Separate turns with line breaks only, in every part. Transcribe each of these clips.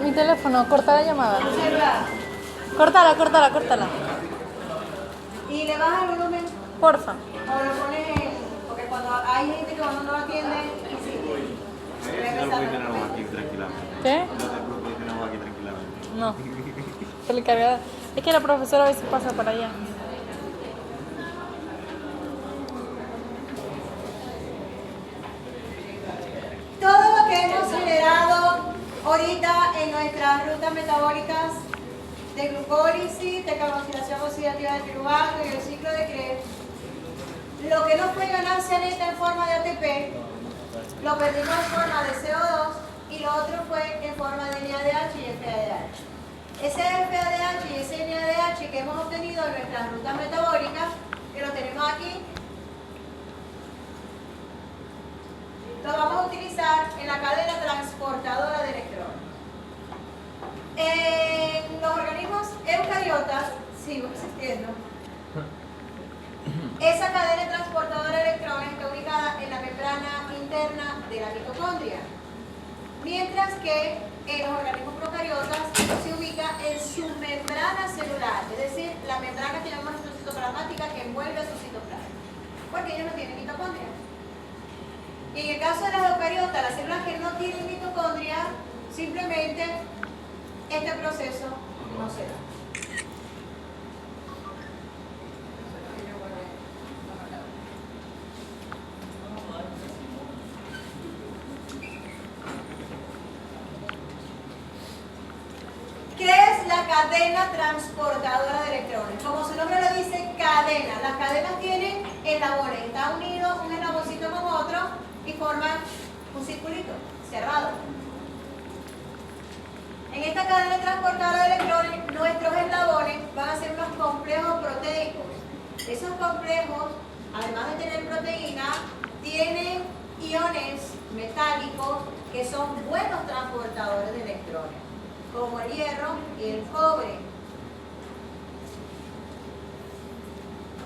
Mi teléfono, corta la llamada.
¿Tu celular?
Córtala.
Y le bajas el volumen
Porfa.
o lo pones en... Porque cuando hay gente que cuando no lo atiende, sí.
No puedes tenerlo aquí tranquilamente.
¿Qué?
No te puedes tenerlo aquí tranquilamente.
No. Se le carga. Es que la profesora a veces pasa para allá.
Todo lo que hemos generado ahorita en nuestras rutas metabólicas de glucólisis, de carboxilación oxidativa de piruvato y el ciclo de Krebs, lo que no fue ganancia neta en forma de ATP, lo perdimos en forma de CO2 y lo otro fue en forma de NADH y FADH. Ese FADH y ese NADH que hemos obtenido en nuestras rutas metabólicas, que lo tenemos aquí, lo vamos a utilizar en la cadena transportadora de electrones. En los organismos eucariotas, sigo existiendo, esa cadena transportadora de electrones está ubicada en la membrana interna de la mitocondria, mientras que en los organismos procariotas se ubica en su membrana celular, es decir, la membrana que llamamos citoplasmática que envuelve a su citoplasma, porque ellos no tienen mitocondria. Y en el caso de las eucariotas, las células que no tienen mitocondria, simplemente este proceso no se da. ¿Qué es la cadena transportadora de electrones? Como su nombre lo dice, cadena. Las cadenas tienen eslabones, está unido un eslaboncito con otro y forman un circulito cerrado. En esta cadena transportadora de electrones, nuestros eslabones van a ser unos complejos proteicos. Esos complejos, además de tener proteína, tienen iones metálicos que son buenos transportadores de electrones, como el hierro y el cobre.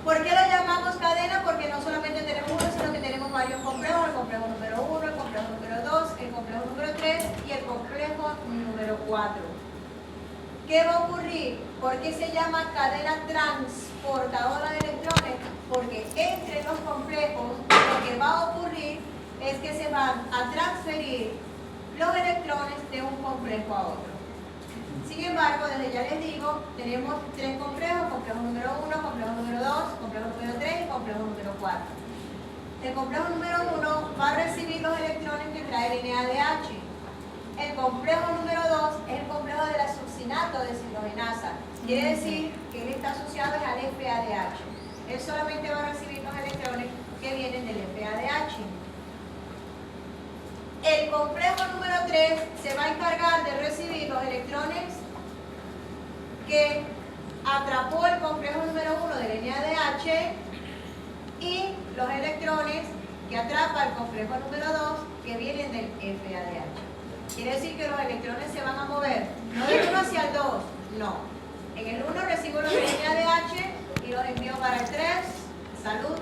¿Por qué lo llamamos cadena? Porque no solamente tenemos uno, sino que tenemos varios complejos, el complejo número 1, el complejo número 2, el complejo número 3 y el complejo número 4. ¿Qué va a ocurrir? ¿Por qué se llama cadena transportadora de electrones? Porque entre los complejos lo que va a ocurrir es que se van a transferir los electrones de un complejo a otro. Sin embargo, desde ya les digo, tenemos tres complejos, complejo número 1, complejo número 2, complejo número 3 y complejo número 4. El complejo número 1 va a recibir los electrones que trae el NADH. El complejo número 2 es el complejo de la succinato deshidrogenasa. Quiere decir que él está asociado al FADH. Él solamente va a recibir los electrones que vienen del FADH. El complejo número 3 se va a encargar de recibir los electrones que atrapó el complejo número 1 del NADH y los electrones que atrapa el complejo número 2 que vienen del FADH. Quiere decir que los electrones se van a mover, no del 1 hacia el 2, no. En el 1 recibo los del NADH y los envío para el 3, salud.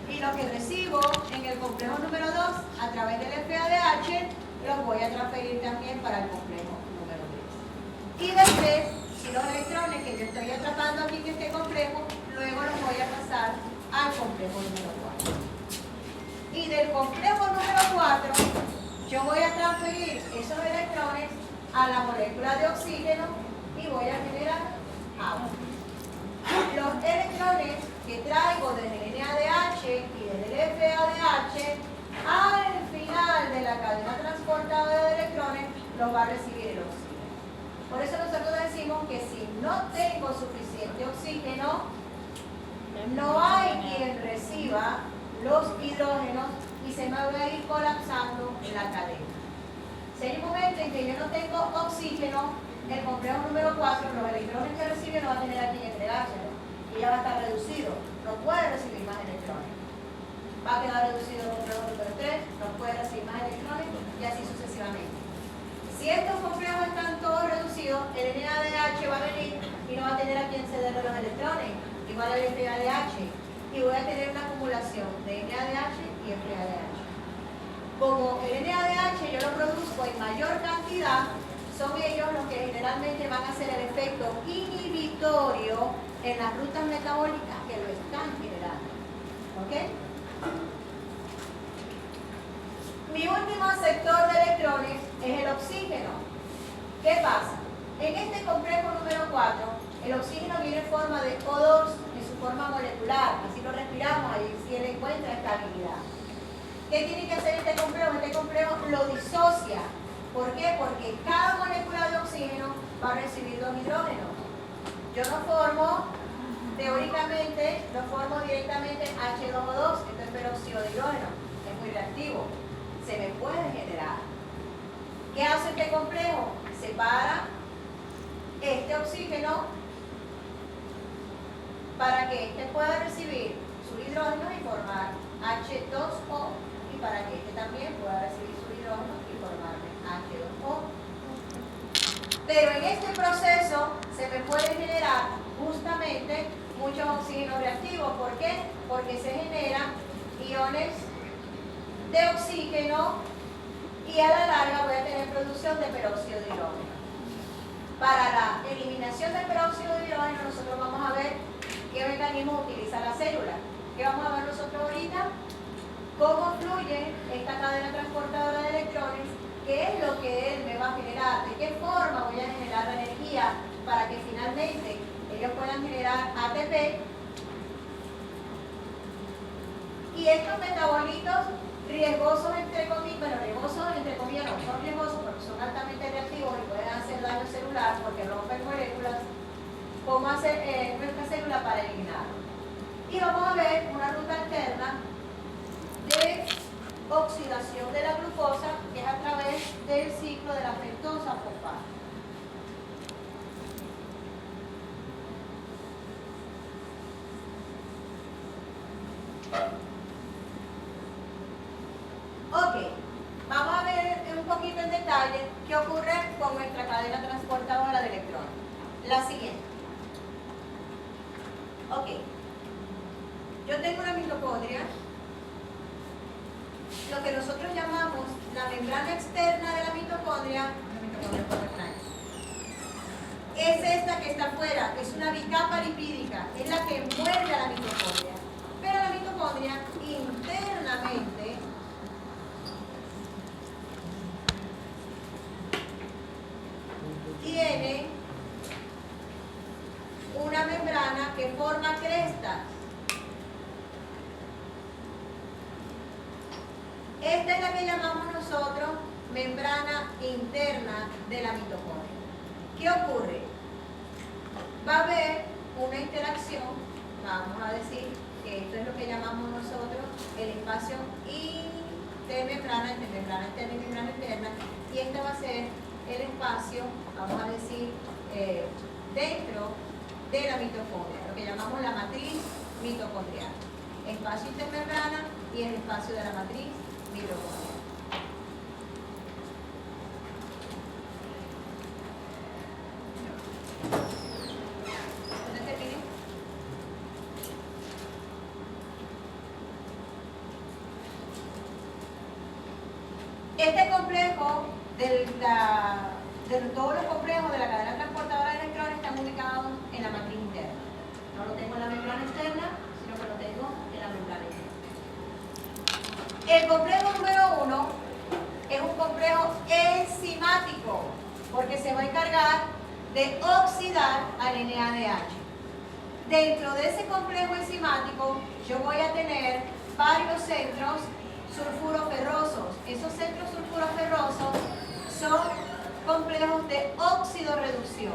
Y lo que recibo en el complejo número 2 a través del FADH los voy a transferir también para el complejo número 3. Y del 3, si los electrones que yo estoy atrapando aquí en este complejo, luego los voy a pasar al complejo número 4. Y del complejo número 4, yo voy a transferir esos electrones a la molécula de oxígeno y voy a generar agua. Los electrones que traigo desde el NADH y desde el FADH, al final de la cadena transportadora de electrones, los va a recibir el oxígeno. Por eso nosotros decimos que si no tengo suficiente oxígeno, no hay quien reciba los hidrógenos y se me va a ir colapsando la cadena. Si hay un momento en que yo no tengo oxígeno, el complejo número 4, los electrones que recibe no va a tener a quien entregárselo. Y ya va a estar reducido, no puede recibir más electrones. Va a quedar reducido el complejo número 3, no puede recibir más electrones y así sucesivamente. Si estos complejos están todos reducidos, el NADH va a venir y no va a tener a quien cederle los electrones, igual al FADH, y voy a tener una acumulación de NADH y FADH. Como el NADH yo lo produzco en mayor cantidad, son ellos los que generalmente van a hacer el efecto inhibitorio en las rutas metabólicas que lo están generando. ¿Ok? Mi último sector de electrones es el oxígeno. ¿Qué pasa? En este complejo número 4, el oxígeno viene en forma de O2, en su forma molecular. Así lo respiramos, ahí sí él encuentra estabilidad. ¿Qué tiene que hacer este complejo? Este complejo lo disocia. ¿Por qué? Porque cada molécula de oxígeno va a recibir 2 hidrógenos. Yo no formo, teóricamente, no formo directamente H2O2, esto es peróxido de hidrógeno. Es muy reactivo. Se me puede generar. ¿Qué hace este complejo? Separa este oxígeno para que este pueda recibir sus hidrógenos y formar H2O, y para que este también pueda recibir sus hidrógenos y formar H2O. Pero en este proceso se me puede generar justamente muchos oxígenos reactivos. ¿Por qué? Porque se generan iones de oxígeno y a la larga voy a tener producción de peróxido de hidrógeno. Para la eliminación del peróxido de hidrógeno nosotros vamos a ver qué mecanismo utiliza la célula. ¿Qué vamos a ver nosotros ahorita? Cómo fluye esta cadena transportadora de electrones, qué es lo que él me va a generar, de qué forma voy a generar la energía para que finalmente ellos puedan generar ATP. Y estos metabolitos riesgosos entre comillas, bueno, riesgosos entre comillas no son riesgosos porque son altamente reactivos y pueden hacer daño celular porque rompen moléculas. ¿Cómo hacer nuestra célula para eliminarlo? Y vamos a ver una ruta alterna de oxidación de la glucosa, que es a través del ciclo de la fructosa fosfato. Ok, vamos a ver un poquito en detalle qué ocurre con nuestra cadena transportadora de electrones. La siguiente. Ok, yo tengo una mitocondria, lo que nosotros llamamos la membrana externa de la mitocondria es esta que está afuera, es una bicapa lipídica, es la que envuelve a la mitocondria. Pero la mitocondria internamente tiene una membrana que forma crestas. Esta es la que llamamos nosotros membrana interna de la mitocondria. ¿Qué ocurre? Va a haber una interacción, vamos a decir que esto es lo que llamamos nosotros el espacio intermembrana, entre membrana externa y membrana interna, y este va a ser el espacio, vamos a decir, dentro de la mitocondria, lo que llamamos la matriz mitocondrial. Espacio intermembrana y el espacio de la matriz mitocondrial. ¿Dónde terminé? Este complejo de todos los complejos de la cadena transportadora de electrones están ubicados en la matriz interna. No lo tengo en la membrana externa, sino que lo tengo en la membrana interna. El complejo número 1 es un complejo enzimático, porque se va a encargar de oxidar al NADH. Dentro de ese complejo enzimático, yo voy a tener varios centros sulfuroferrosos. Esos centros sulfuroferrosos son complejos de oxidorreducción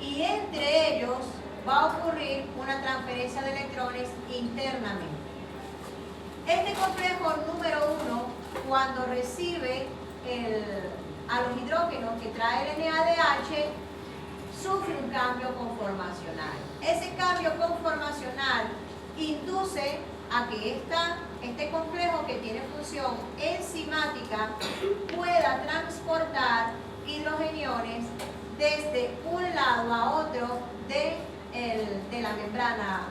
y entre ellos va a ocurrir una transferencia de electrones internamente. Este complejo número 1, cuando recibe a los hidrógenos que trae el NADH, sufre un cambio conformacional. Ese cambio conformacional induce a que este complejo que tiene función enzimática pueda transportar hidrogeniones desde un lado a otro de la membrana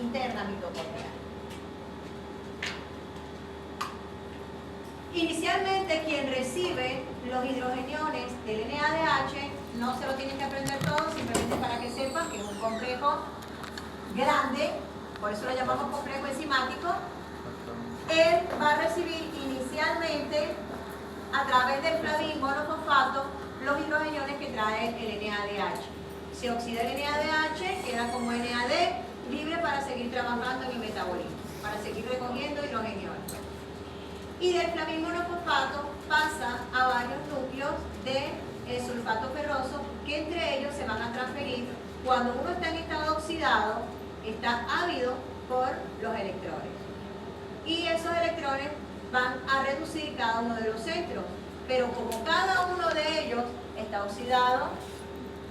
interna mitocondrial. Inicialmente, quien recibe los hidrogeniones del NADH NADH, no se lo tienen que aprender todo, simplemente para que sepan que es un complejo grande, por eso lo llamamos complejo enzimático. Él va a recibir inicialmente a través del flavin monofosfato los hidrogeniones que trae el NADH. Se oxida el NADH, queda como NAD, libre para seguir trabajando en el metabolismo, para seguir recogiendo hidrogeniones. Y del flavin monofosfato pasa a varios núcleos de sulfato ferroso que entre ellos se van a transferir cuando uno está en estado oxidado, está ávido por los electrones. Y esos electrones van a reducir cada uno de los centros, pero como cada uno de ellos está oxidado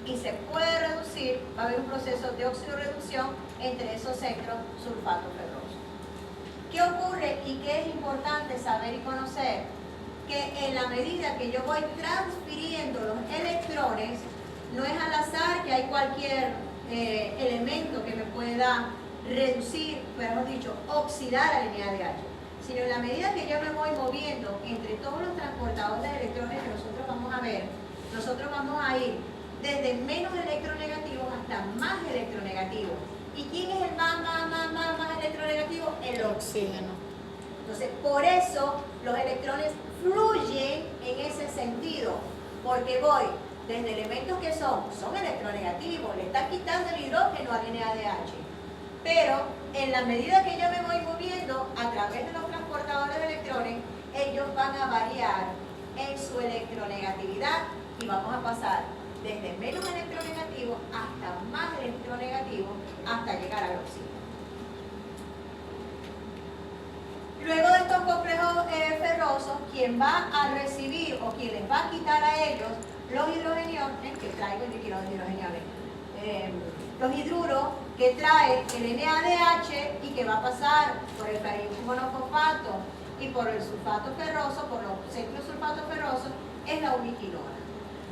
y se puede reducir, va a haber un proceso de oxidorreducción entre esos centros sulfato ferroso. ¿Qué ocurre y qué es importante saber y conocer? Que en la medida que yo voy transfiriendo los electrones, no es al azar que hay cualquier elemento que me pueda reducir, mejor dicho, oxidar al NADH, sino en la medida que yo me voy moviendo entre todos los transportadores de electrones que nosotros vamos a ver, nosotros vamos a ir desde menos electronegativos hasta más electronegativos. ¿Y quién es el más electronegativo? El oxígeno. Entonces, por eso los electrones fluyen en ese sentido, porque voy desde elementos que son electronegativos, le están quitando el hidrógeno al NADH, pero en la medida que yo me voy moviendo a través de los transportadores de electrones, ellos van a variar en su electronegatividad y vamos a pasar desde menos electronegativo hasta más electronegativo hasta llegar al oxígeno. Luego de estos complejos ferrosos, quien va a recibir o quien les va a quitar a ellos los hidrogeniones, que traigo los hidrogeniones, los hidruros que trae el NADH y que va a pasar por el flavin monofosfato y por el sulfato ferroso, por los centros sulfato ferrosos, es la ubiquinona.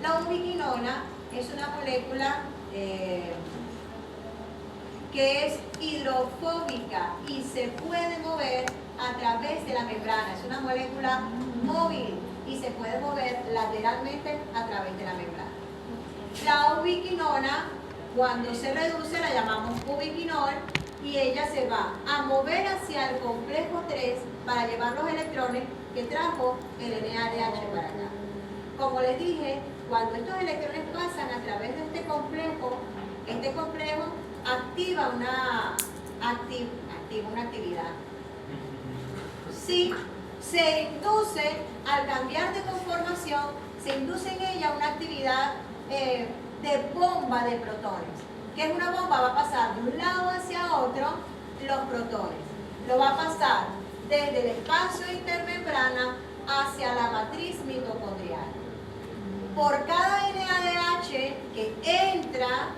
La ubiquinona es una molécula que es hidrofóbica y se puede mover a través de la membrana. Es una molécula móvil y se puede mover lateralmente a través de la membrana. La ubiquinona, cuando se reduce, la llamamos ubiquinol y ella se va a mover hacia el complejo 3 para llevar los electrones que trajo el NADH para acá. Como les dije, cuando estos electrones pasan a través de este complejo activa una actividad. Si se induce, al cambiar de conformación, se induce en ella una actividad de bomba de protones. ¿Qué es una bomba? Va a pasar de un lado hacia otro los protones. Lo va a pasar desde el espacio intermembrana hacia la matriz mitocondrial. Por cada NADH que entra,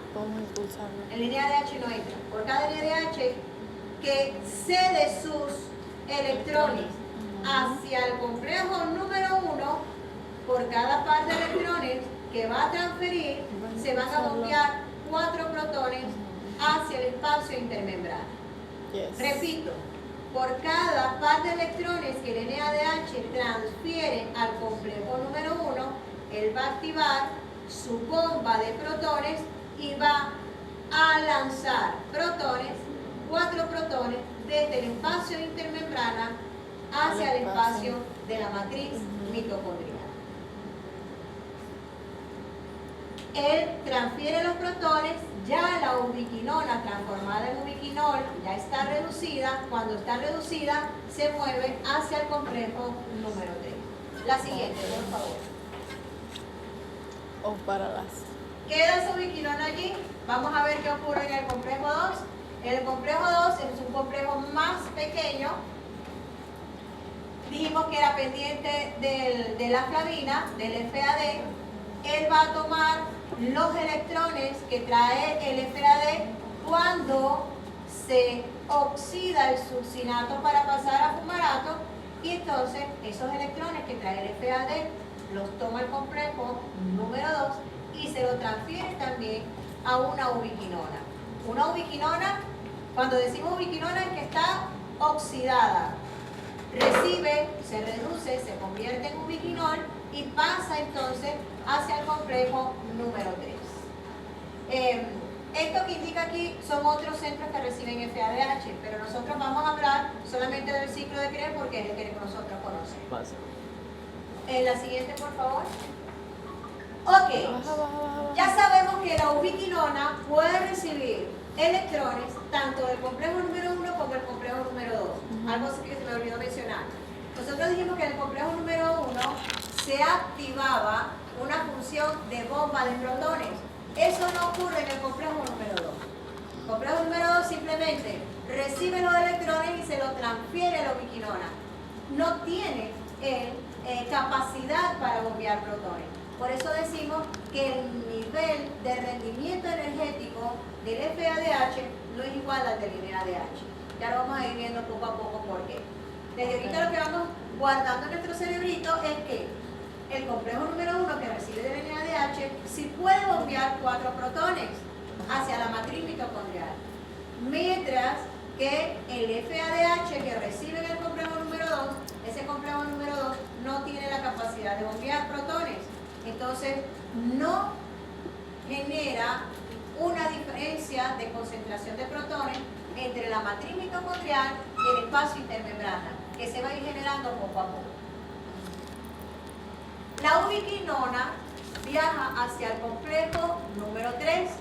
el NADH no entra, por cada NADH que cede sus electrones hacia el complejo número 1, por cada par de electrones que va a transferir, se van a bombear 4 protones hacia el espacio intermembrana. Repito, por cada par de electrones que el NADH transfiere al complejo número 1, él va a activar su bomba de protones y va a lanzar protones, 4 protones, desde el espacio intermembrana hacia el espacio de la matriz mitocondrial. Él transfiere los protones, ya la ubiquinona transformada en ubiquinol ya está reducida. Cuando está reducida, se mueve hacia el complejo número 3. La siguiente, por favor.
O para las.
Queda su ubiquinona allí. Vamos a ver qué ocurre en el complejo 2. El complejo 2 es un complejo más pequeño. Dijimos que era pendiente de la flavina, del FAD. Él va a tomar los electrones que trae el FAD cuando se oxida el succinato para pasar a fumarato, y entonces esos electrones que trae el FAD los toma el complejo número 2 y se lo transfiere también a una ubiquinona. Una ubiquinona, cuando decimos ubiquinona, es que está oxidada. Recibe, se reduce, se convierte en ubiquinol y y pasa entonces hacia el complejo número 3. Esto que indica aquí son otros centros que reciben FADH, pero nosotros vamos a hablar solamente del ciclo de Krebs porque es el que nosotros conocemos. La siguiente, por favor. Ok, ya sabemos que la ubiquinona puede recibir electrones tanto del complejo número 1 como del complejo número 2. Algo que se me olvidó mencionar. Nosotros dijimos que en el complejo número 1 se activaba una función de bomba de protones. Eso no ocurre en el complejo número 2. El complejo número 2 simplemente recibe los electrones y se los transfiere a la ubiquinona. No tiene capacidad para bombear protones. Por eso decimos que el nivel de rendimiento energético del FADH no es igual al del NADH. Ya lo vamos a ir viendo poco a poco por qué. Desde ahorita lo que vamos guardando en nuestro cerebrito es que el complejo número 1 que recibe del NADH sí puede bombear 4 protones hacia la matriz mitocondrial. Mientras que el FADH que recibe en el complejo número 2, ese complejo número 2 no tiene la capacidad de bombear protones. Entonces, no genera una diferencia de concentración de protones entre la matriz mitocondrial y el espacio intermembrana, que se va a ir generando poco a poco. La ubiquinona viaja hacia el complejo número 3.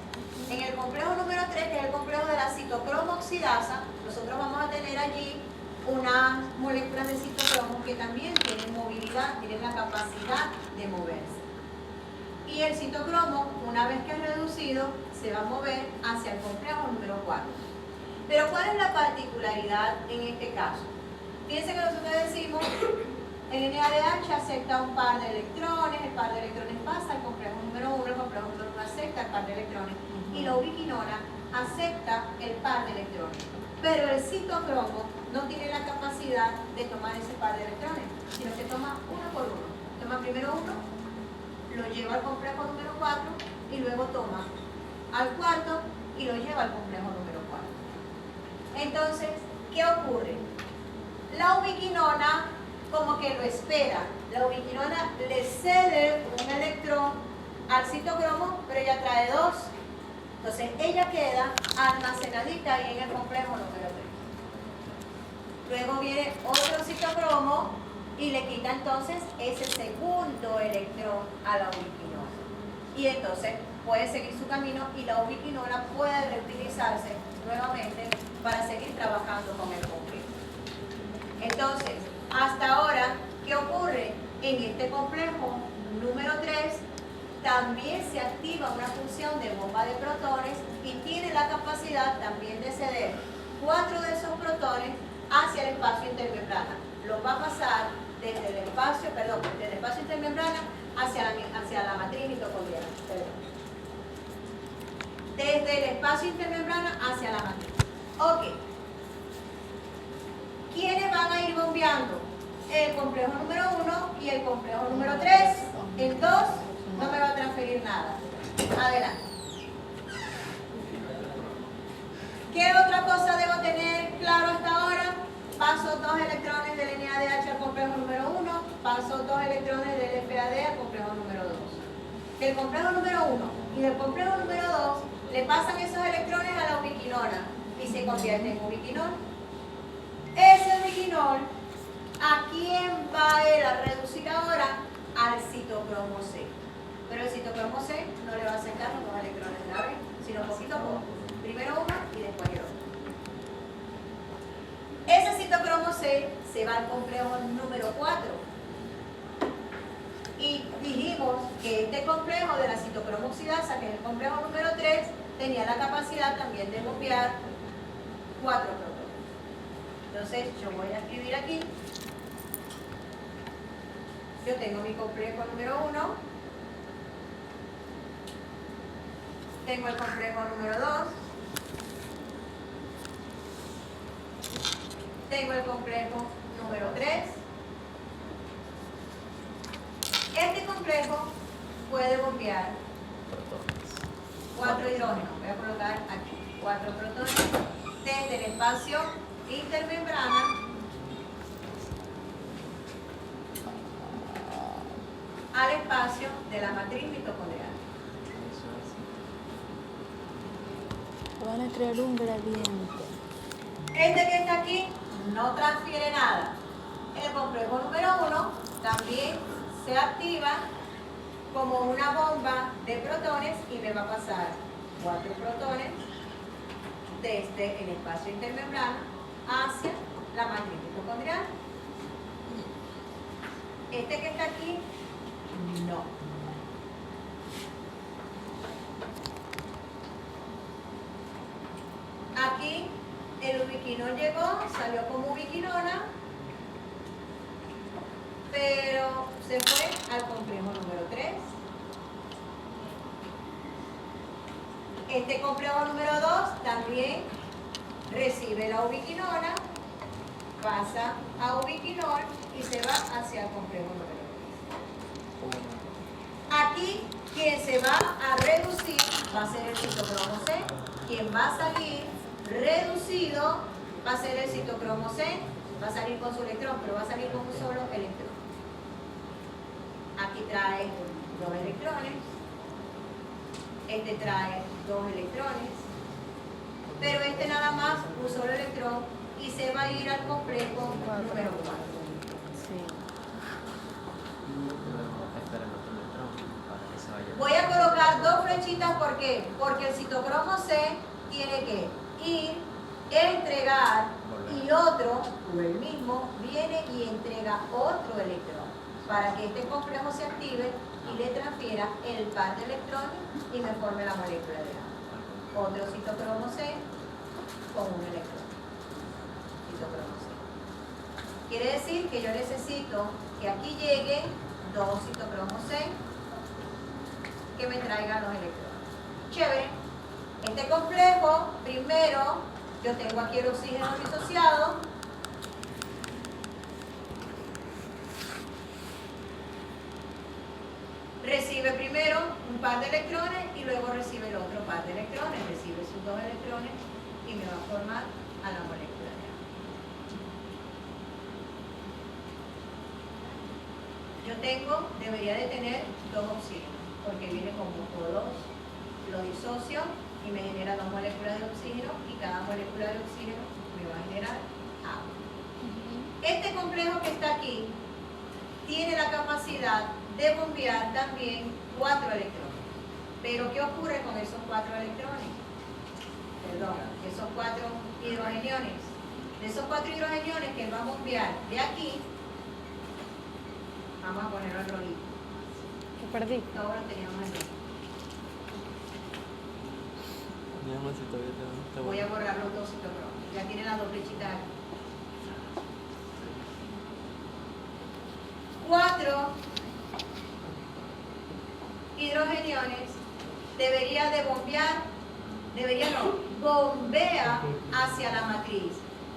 En el complejo número 3, que es el complejo de la citocromo oxidasa, nosotros vamos a tener allí unas moléculas de citocromo que también tienen movilidad, tienen la capacidad de moverse. Y el citocromo, una vez que es reducido, se va a mover hacia el complejo número 4. Pero ¿cuál es la particularidad en este caso? Fíjense que nosotros decimos, el NADH acepta un par de electrones, el par de electrones pasa al complejo número 1, el complejo número 1 acepta el par de electrones, y la ubiquinona acepta el par de electrones. Pero el citocromo no tiene la capacidad de tomar ese par de electrones, sino que toma uno por uno. Toma primero uno, lo lleva al complejo número 4 y luego toma al cuarto y lo lleva al complejo número 4. Entonces, ¿qué ocurre? La ubiquinona como que lo espera. La ubiquinona le cede un electrón al citocromo, pero ella trae 2. Entonces, ella queda almacenadita ahí en el complejo número 3. Luego viene otro citocromo y le quita entonces ese segundo electrón a la ubiquinona. Y entonces puede seguir su camino y la ubiquinona puede reutilizarse nuevamente para seguir trabajando con el complejo. Entonces, hasta ahora, ¿qué ocurre? En este complejo número 3 también se activa una función de bomba de protones y tiene la capacidad también de ceder 4 de esos protones hacia el espacio intermembrana. Lo va a pasar desde el espacio, intermembrana hacia la matriz mitocondrial. Desde el espacio intermembrana hacia la matriz. Ok. ¿Quiénes van a ir bombeando? El complejo número 1 y el complejo número 3. El 2 no me va a transferir nada. Adelante. ¿Qué otra cosa debo tener claro hasta ahora? Paso 2 electrones del NADH al complejo número 1, paso 2 electrones del FAD al complejo número 2. Del complejo número 1 y del complejo número 2 le pasan esos electrones a la ubiquinona y se convierte en ubiquinol. Ese ubiquinol, ¿a quién va a ir a reducir ahora? Al citocromo C. Pero el citocromo C no le va a aceptar los 2 electrones de la vez, sino poquito a poco. Primero uno y después el otro. Ese citocromo C se va al complejo número 4. Y dijimos que este complejo de la citocromo oxidasa, que es el complejo número 3, tenía la capacidad también de bombear 4 protones. Entonces yo voy a escribir aquí. Yo tengo mi complejo número 1. Tengo el complejo número 2. Tengo el complejo número 3. Este complejo puede bombear 4 hidrógenos. Voy a colocar aquí 4 protones desde el espacio intermembrana al espacio de la matriz mitocondrial.
Van a crear un gradiente.
Este que está aquí no transfiere nada. El complejo número 1 también se activa como una bomba de protones y me va a pasar 4 protones desde el espacio intermembrana hacia la matriz mitocondrial. Este que está aquí, no. Aquí el ubiquinol llegó, salió como ubiquinona, pero se fue al complejo número 3. Este complejo número 2 también recibe la ubiquinona, pasa a ubiquinol y se va hacia el complejo número 3. Aquí quien se va a reducir va a ser el citocromo C. Quien va a salir reducido va a ser el citocromo C. Va a salir con su electrón, pero va a salir con un solo electrón. Aquí trae 2 electrones. Este trae 2 electrones. Pero este nada más un solo electrón y se va a ir al complejo número 4.
Sí.
Voy a colocar 2 flechitas, ¿por qué? Porque el citocromo C tiene que ir, entregar, y otro, o el mismo, viene y entrega otro electrón para que este complejo se active y le transfiera el par de electrones y me forme la molécula de agua. Otro citocromo C con un electrón. Citocromo C. Quiere decir que yo necesito que aquí lleguen 2 citocromos C que me traigan los electrones. Chévere. Este complejo, primero, yo tengo aquí el oxígeno disociado. Recibe primero un par de electrones y luego recibe el otro par de electrones. Recibe sus 2 electrones y me va a formar a la molécula de agua. Debería de tener 2 oxígenos, porque viene como O2, lo disocio y me genera 2 moléculas de oxígeno y cada molécula de oxígeno me va a generar agua. Este complejo que está aquí tiene la capacidad de bombear también 4 electrones. Pero ¿qué ocurre con esos 4 electrones? Perdón, esos 4 hidrogeniones. De esos 4 hidrogeniones que él va a bombear de aquí, vamos a ponerlo en rojito.
¿Qué perdí?
Todos lo teníamos en rojo. Voy a borrar los 2 citocromos. Ya tiene las 2 flechitas aquí. 4 hidrogeniones debería de bombear, bombea hacia la matriz.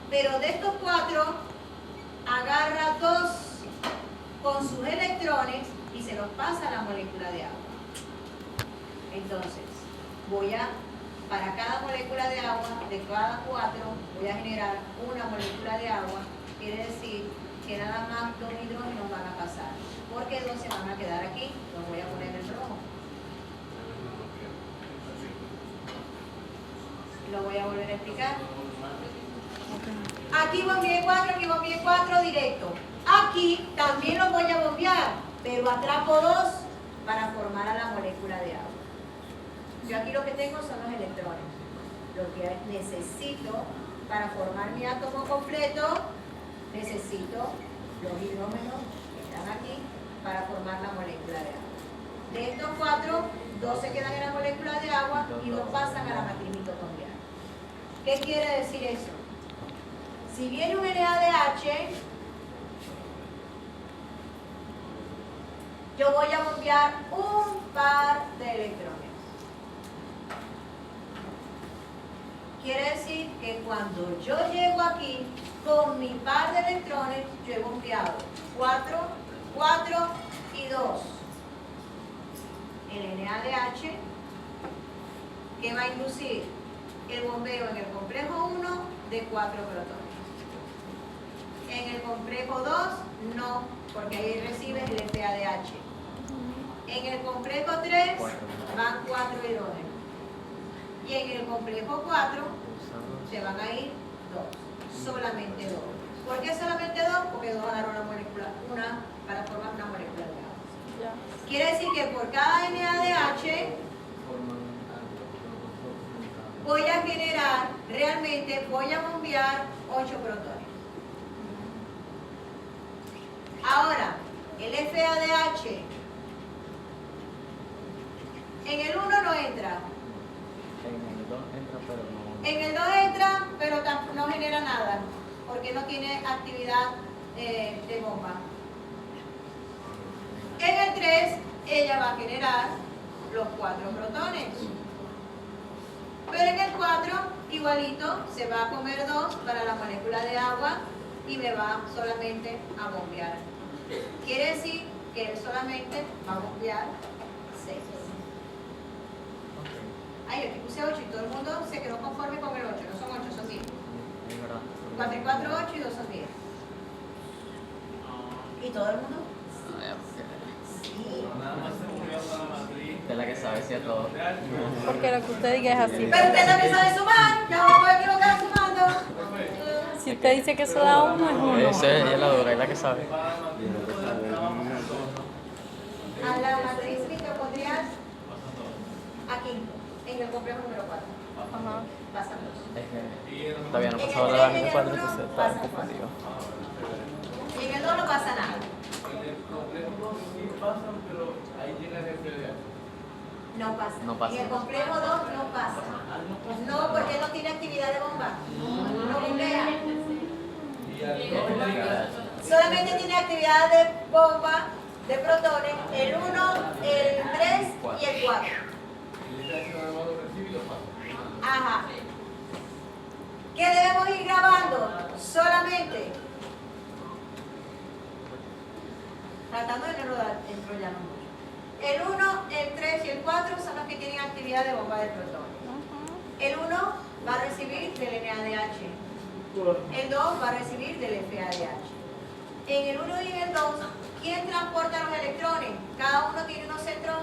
Pero de estos 4, agarra 2 con sus electrones y se los pasa a la molécula de agua. Entonces, para cada molécula de agua, de cada 4, voy a generar una molécula de agua. Quiere decir que nada más 2 hidrógenos van a pasar, porque 2 se van a quedar aquí. Los voy a poner en rojo. Lo voy a volver a explicar. Aquí bombeé 4, aquí bombeé 4 directo. Aquí también los voy a bombear, pero atrapo 2 para formar a la molécula de agua. Yo aquí lo que tengo son los electrones. Lo que necesito para formar mi átomo completo, necesito los hidrógenos que están aquí para formar la molécula de agua. De estos 4, 2 se quedan en la molécula de agua y 2 pasan a la matriz mitocondrial. ¿Qué quiere decir eso? Si viene un NADH, yo voy a bombear un par de electrones. Quiere decir que cuando yo llego aquí, con mi par de electrones, yo he bombeado 4, 4 y 2. El NADH, que va a inducir el bombeo en el complejo 1 de 4 protones. En el complejo 2, no, porque ahí recibes el FADH. En el complejo 3 van 4 hidrógenos. Y en el complejo 4 se van a ir 2. Solamente 2. ¿Por qué solamente 2? Porque 2 van a dar una molécula, para formar una molécula de agua.
Ya.
Quiere decir que por cada NADH voy a generar, realmente voy a bombear 8 protones. Ahora, el FADH en el 1 no entra. En el 2 entra, pero no genera nada, porque no tiene actividad de bomba. En el 3, ella va a generar los 4 protones. Pero en el 4, igualito, se va a comer 2 para la molécula de agua y me va solamente a bombear. Quiere decir que él solamente va a bombear 6. Ay, aquí puse 8 y todo el mundo se quedó conforme con el 8. No son 8, son 10. 4 y 4, 8 y 2 son 10. ¿Y todo el mundo? Sí.
Usted es la que sabe si a todo.
Porque lo que usted diga es así.
Pero usted también sabe sumar. No me puedo equivocar sumando.
Si usted dice que eso da 1, es 1.
Esa es ella la dura, es la que sabe.
A la matriz mitocondrial, aquí, en el complejo número 4.
Ajá.
Pasan 2.
Es que todavía no ha pasado la de 4, entonces está confundido.
Y en el 2 no pasa nada. No pasa.
No pasa.
En el complejo 2 no pasa. No, porque no tiene actividad de bomba. No bombea. Solamente tiene actividad de bomba, de protones, el 1, el 3 y el 4. Ajá. ¿Qué debemos ir grabando? Solamente. Tratando de no enrollarnos mucho. El 1, el 3 y el 4 son los que tienen actividad de bomba de protones. El 1 va a recibir del NADH. El 2 va a recibir del FADH. En el 1 y en el 2, ¿quién transporta los electrones? Cada uno tiene unos centros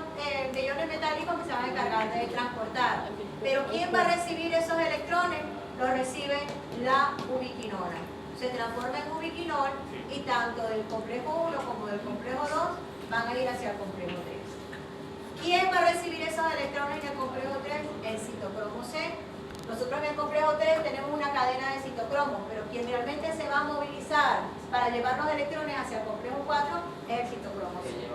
de iones metálicos que se van a encargar de transportar. Pero ¿quién va a recibir esos electrones? Los recibe la ubiquinona. Se transforma en ubiquinol y tanto del complejo 1 como del complejo 2 van a ir hacia el complejo 3. ¿Quién va a recibir esos electrones en el complejo 3? El citocromo C. Nosotros en el complejo 3 tenemos una cadena de citocromos, pero quien realmente se va a movilizar para llevar los electrones hacia el complejo 4 es el citocromo C.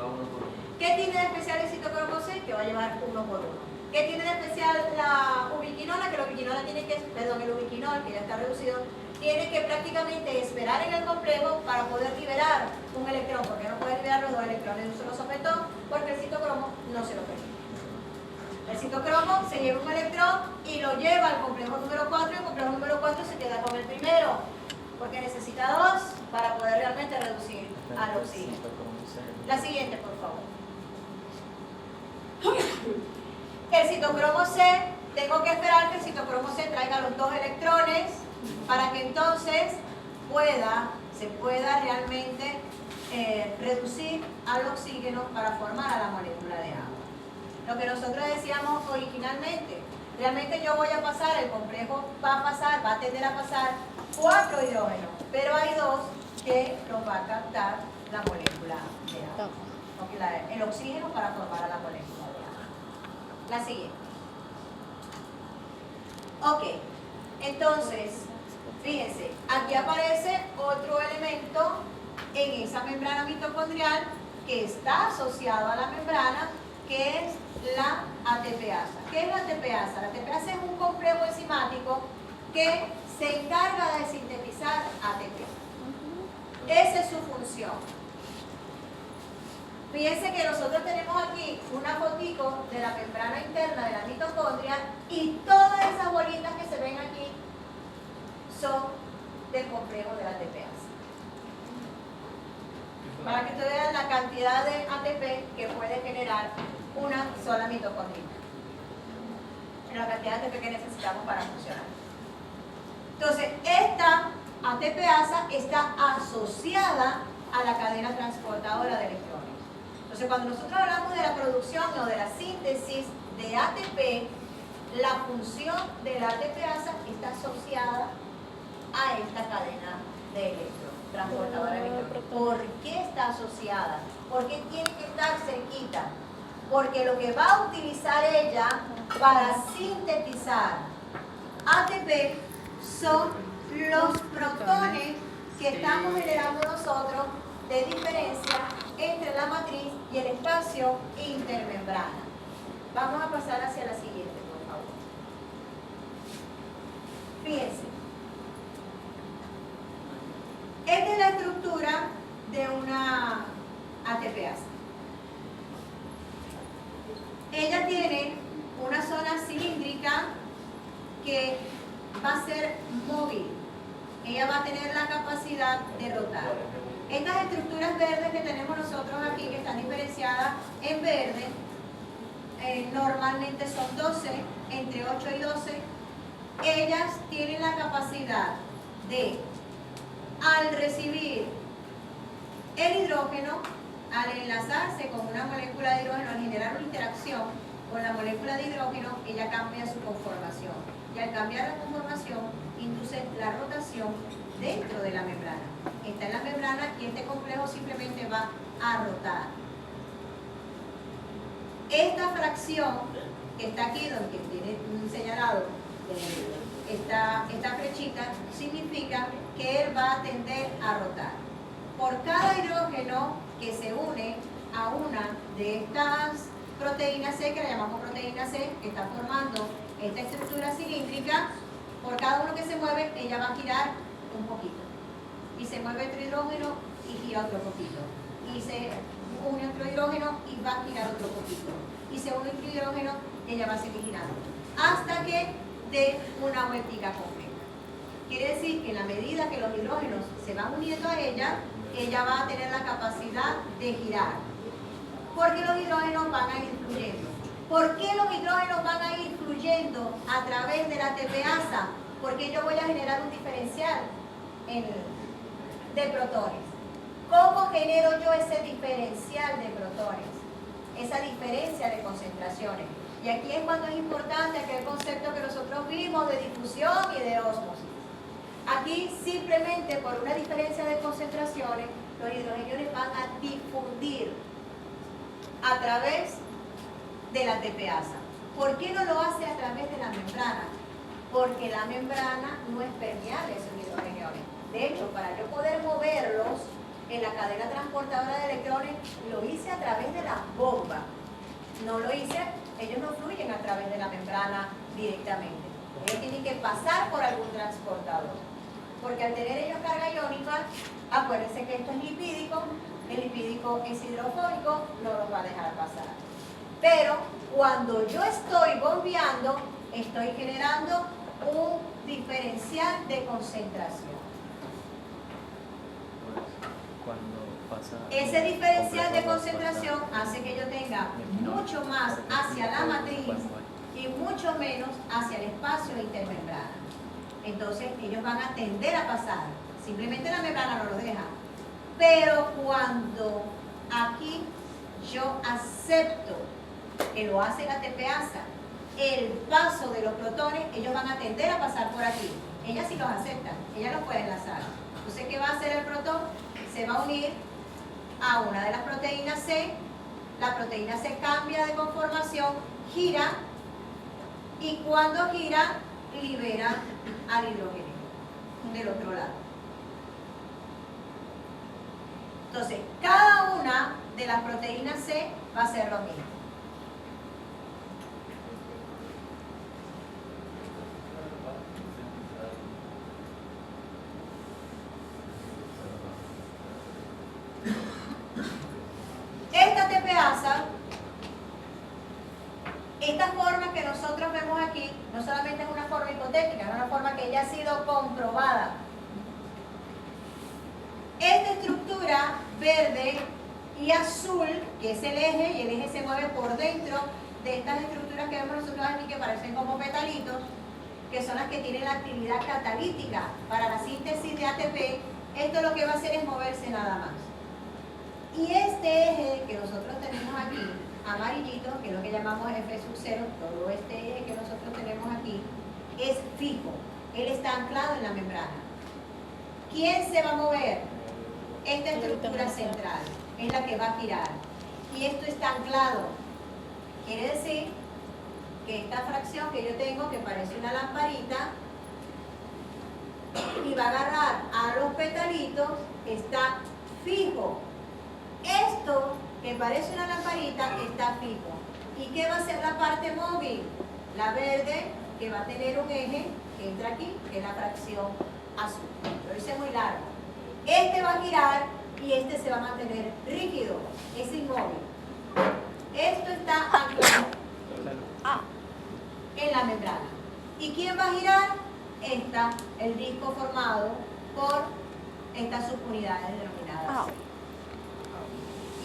¿Qué tiene de especial el citocromo C? Que va a llevar 1 por 1. ¿Qué tiene de especial la ubiquinola? Que la ubiquinola tiene que, el ubiquinol, que ya está reducido, tiene que prácticamente esperar en el complejo para poder liberar un electrón, porque no puede liberar los 2 electrones de un solo sopetón, porque el citocromo no se lo permite. El citocromo se lleva un electrón y lo lleva al complejo número 4 y el complejo número 4 se queda con el primero, porque necesita 2 para poder realmente reducir al oxígeno. La siguiente, por favor. El citocromo C, tengo que esperar que el citocromo C traiga los 2 electrones para que entonces se pueda realmente reducir al oxígeno para formar a la molécula de agua. Lo que nosotros decíamos originalmente, realmente yo voy a pasar, el complejo va a tender a pasar 4 hidrógenos, pero hay 2 que los va a captar la molécula de agua, el oxígeno para formar a la molécula de agua. La siguiente. Ok, entonces, fíjense, aquí aparece otro elemento en esa membrana mitocondrial que está asociado a la membrana, que es la ATPasa. ¿Qué es la ATPasa? La ATPasa es un complejo enzimático que se encarga de sintetizar ATP. Esa es su función. Fíjense que nosotros tenemos aquí una fotico de la membrana interna de la mitocondria y todas esas bolitas que se ven aquí son del complejo de la ATPasa. Para que ustedes vean la cantidad de ATP que puede generar una sola mitocondria. La cantidad de ATP que necesitamos para funcionar. Entonces, esta ATPasa está asociada a la cadena transportadora de electrones. Entonces, cuando nosotros hablamos de la producción o de la síntesis de ATP, la función de la ATPasa está asociada a esta cadena de electrones, transportadora de electrones. ¿Por qué está asociada? ¿Por qué tiene que estar cerquita? Porque lo que va a utilizar ella para sintetizar ATP son los protones que estamos generando nosotros de diferencia entre la matriz y el espacio intermembrana. Vamos a pasar hacia la siguiente, por favor. Fíjense. Esta es la estructura de una ATPasa. Ella tiene una zona cilíndrica que va a ser móvil. Ella va a tener la capacidad de rotar. Estas estructuras verdes que tenemos nosotros aquí, que están diferenciadas en verde, normalmente son 12, entre 8 y 12. Ellas tienen la capacidad de, al recibir el hidrógeno, al enlazarse con una molécula de hidrógeno, al generar una interacción con la molécula de hidrógeno, ella cambia su conformación. Y al cambiar la conformación, induce la rotación dentro de la membrana. Está en la membrana y este complejo simplemente va a rotar. Esta fracción que está aquí, donde tiene señalado esta flechita, significa que él va a tender a rotar. Por cada hidrógeno que se une a una de estas proteínas C, que la llamamos proteína C, que está formando esta estructura cilíndrica, por cada uno que se mueve, ella va a girar un poquito. Y se mueve otro hidrógeno y gira otro poquito. Y se une otro hidrógeno y va a girar otro poquito. Y se une otro hidrógeno, ella va a seguir girando. Hasta que dé una vueltica completa. Quiere decir que en la medida que los hidrógenos se van uniendo a ella, ella va a tener la capacidad de girar. Porque los hidrógenos van a ir fluyendo. ¿Por qué los hidrógenos van a ir fluyendo a través de la ATPasa? Porque yo voy a generar un diferencial de protones. ¿Cómo genero yo ese diferencial de protones? Esa diferencia de concentraciones. Y aquí es cuando es importante aquel concepto que nosotros vimos de difusión y de ósmosis. Aquí simplemente por una diferencia de concentraciones, los hidrogeniones van a difundir a través de la ATPasa. ¿Por qué no lo hace a través de la membrana? Porque la membrana no es permeable a esos hidrogeniones. De hecho, para yo poder moverlos en la cadena transportadora de electrones, lo hice a través de la bomba. No lo hice, ellos no fluyen a través de la membrana directamente. Ellos tienen que pasar por algún transportador. Porque al tener ellos carga iónica, acuérdense que esto es lipídico, el lipídico es hidrofóbico, no los va a dejar pasar. Pero cuando yo estoy bombeando, estoy generando un diferencial de concentración. Ese diferencial de concentración hace que yo tenga mucho más hacia la matriz y mucho menos hacia el espacio intermembrana. Entonces ellos van a tender a pasar. Simplemente la membrana no los deja. Pero cuando aquí yo acepto que lo hace la ATPasa, el paso de los protones, ellos van a tender a pasar por aquí. Ella sí los acepta, ella los puede enlazar. Entonces, ¿qué va a hacer el protón? Se va a unir a una de las proteínas C. La proteína C cambia de conformación, gira, y cuando gira, libera al hidrógeno del otro lado. Entonces, cada una de las proteínas C va a hacer lo mismo. Esta ATPasa, esta forma que nosotros vemos aquí, no solamente es una forma hipotética, es una forma que ya ha sido comprobada. Esta estructura verde y azul, que es el eje, y el eje se mueve por dentro de estas estructuras que vemos nosotros aquí, que parecen como petalitos, que son las que tienen la actividad catalítica para la síntesis de ATP. Esto lo que va a hacer es moverse nada más. Y este eje que nosotros tenemos aquí, amarillito, que es lo que llamamos F sub 0, todo este eje que nosotros tenemos aquí, es fijo. Él está anclado en la membrana. ¿Quién se va a mover? Esta estructura central es la que va a girar. Y esto está anclado. Quiere decir que esta fracción que yo tengo, que parece una lamparita, y va a agarrar a los petalitos, está fijo. Esto, que parece una lamparita, está fijo. ¿Y qué va a ser la parte móvil? La verde, que va a tener un eje que entra aquí, que es la fracción azul. Lo hice muy largo. Este va a girar y este se va a mantener rígido, es inmóvil. Esto está anclado en la membrana. ¿Y quién va a girar? El disco formado por estas subunidades denominadas.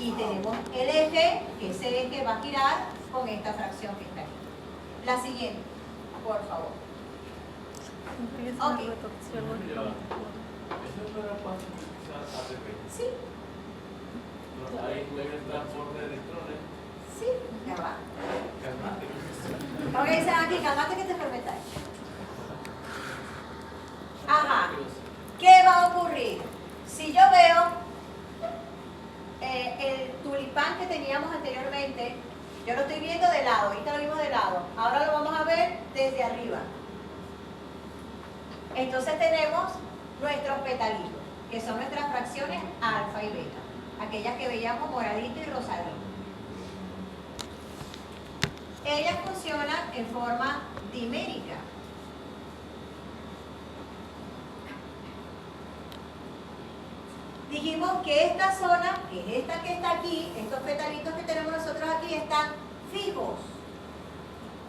Y tenemos el eje, que ese eje va a girar con esta fracción que está aquí. La siguiente, por favor. Ok. Sí.
Ahí juega el transporte de electrones.
Sí, ya va. Ok, se van aquí, calmate que te fermentáis. Ajá. ¿Qué va a ocurrir? Si yo veo el tulipán que teníamos anteriormente, yo lo estoy viendo de lado, ahorita lo vimos de lado, ahora lo vamos a ver desde arriba. Entonces tenemos nuestros petalitos, que son nuestras fracciones alfa y beta, aquellas que veíamos moradito y rosadito. Ellas funcionan en forma dimérica. Dijimos que esta zona, que es esta que está aquí, estos petalitos que tenemos nosotros aquí, están fijos.